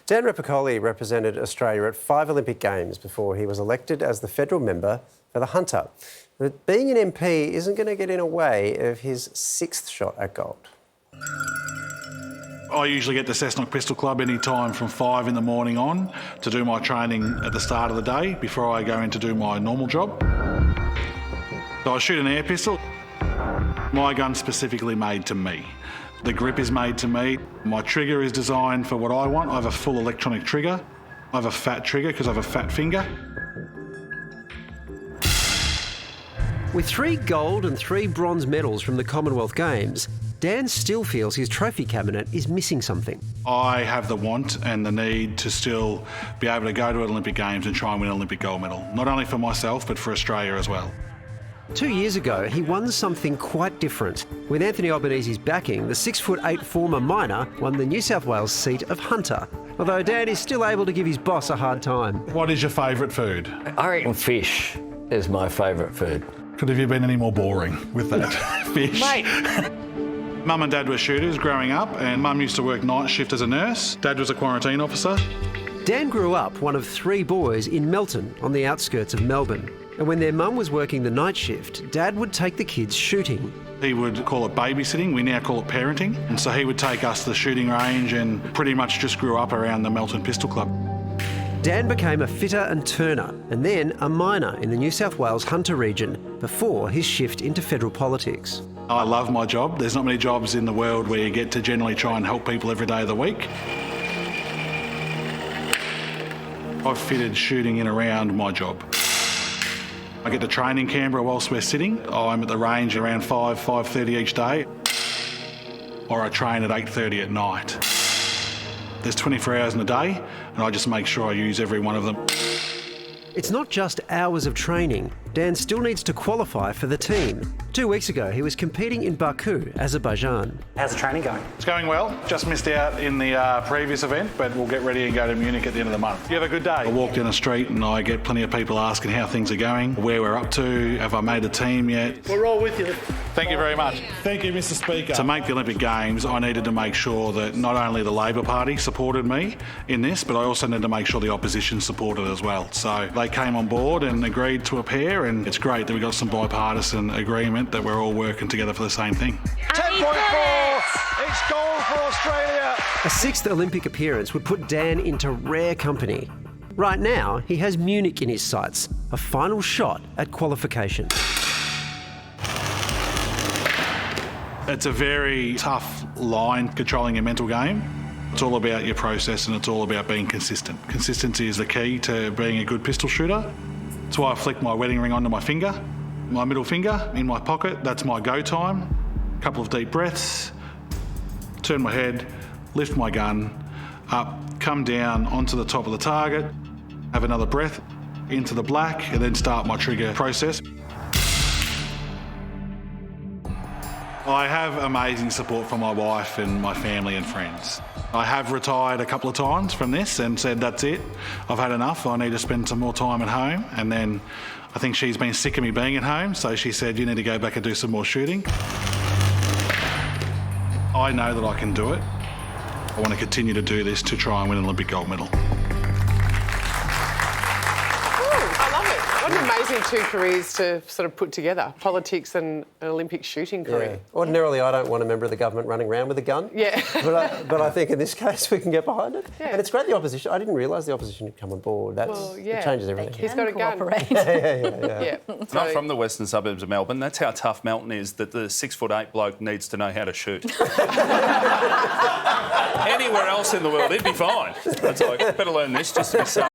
Dan Repacholi represented Australia at 5 Olympic Games before he was elected as the federal member for the Hunter. But being an MP isn't going to get in the way of his 6th shot at gold. I usually get to Cessnock Pistol Club any time from 5 in the morning on to do my training at the start of the day before I go in to do my normal job. So I shoot an air pistol. My gun's specifically made to me. The grip is made to me. My trigger is designed for what I want. I have a full electronic trigger. I have a fat trigger because I have a fat finger. With 3 gold and 3 bronze medals from the Commonwealth Games, Dan still feels his trophy cabinet is missing something. I have the want and the need to still be able to go to Olympic Games and try and win an Olympic gold medal, not only for myself but for Australia as well. 2 years ago, he won something quite different. With Anthony Albanese's backing, the 6'8" former miner won the New South Wales seat of Hunter, although Dan is still able to give his boss a hard time. What is your favourite food? I reckon fish is my favourite food. Could have you been any more boring with that? Fish. Mate! Mum and Dad were shooters growing up, and Mum used to work night shift as a nurse. Dad was a quarantine officer. Dan grew up one of 3 boys in Melton, on the outskirts of Melbourne. And when their mum was working the night shift, Dad would take the kids shooting. He would call it babysitting, we now call it parenting. And so he would take us to the shooting range and pretty much just grew up around the Melton Pistol Club. Dan became a fitter and turner, and then a miner in the New South Wales Hunter region, before his shift into federal politics. I love my job. There's not many jobs in the world where you get to generally try and help people every day of the week. I've fitted shooting in around my job. I get to train in Canberra whilst we're sitting. I'm at the range around 5:30 each day. Or I train at 8:30 at night. There's 24 hours in a day, and I just make sure I use every one of them. It's not just hours of training. Dan still needs to qualify for the team. 2 weeks ago, he was competing in Baku, Azerbaijan. How's the training going? It's going well. Just missed out in the previous event, but we'll get ready and go to Munich at the end of the month. You have a good day. I walk down the street and I get plenty of people asking how things are going, where we're up to, have I made the team yet. We're all with you. Thank you very much. Thank you, Mr. Speaker. To make the Olympic Games, I needed to make sure that not only the Labor Party supported me in this, but I also needed to make sure the opposition supported as well. So they came on board and agreed to a pair, and it's great that we got some bipartisan agreement that we're all working together for the same thing. 10.4, it's gold for Australia. A 6th Olympic appearance would put Dan into rare company. Right now, he has Munich in his sights, a final shot at qualification. It's a very tough line controlling your mental game. It's all about your process and it's all about being consistent. Consistency is the key to being a good pistol shooter. That's why I flick my wedding ring onto my finger. My middle finger in my pocket, that's my go time. A couple of deep breaths, turn my head, lift my gun up, come down onto the top of the target, have another breath into the black, and then start my trigger process. I have amazing support from my wife and my family and friends. I have retired a couple of times from this and said, that's it, I've had enough, I need to spend some more time at home. And then I think she's been sick of me being at home, so she said, you need to go back and do some more shooting. I know that I can do it. I want to continue to do this to try and win an Olympic gold medal. I love it. What an amazing 2 careers to sort of put together, politics and an Olympic shooting career. Yeah. Ordinarily, I don't want a member of the government running around with a gun. Yeah. But I think in this case, we can get behind it. Yeah. And it's great the opposition. I didn't realise the opposition had come on board. It changes everything. He's got a gun. Yeah. Not from the western suburbs of Melbourne. That's how tough Melton is, that the 6'8" bloke needs to know how to shoot. Anywhere else in the world, he'd be fine. It's like, better learn this just to be safe.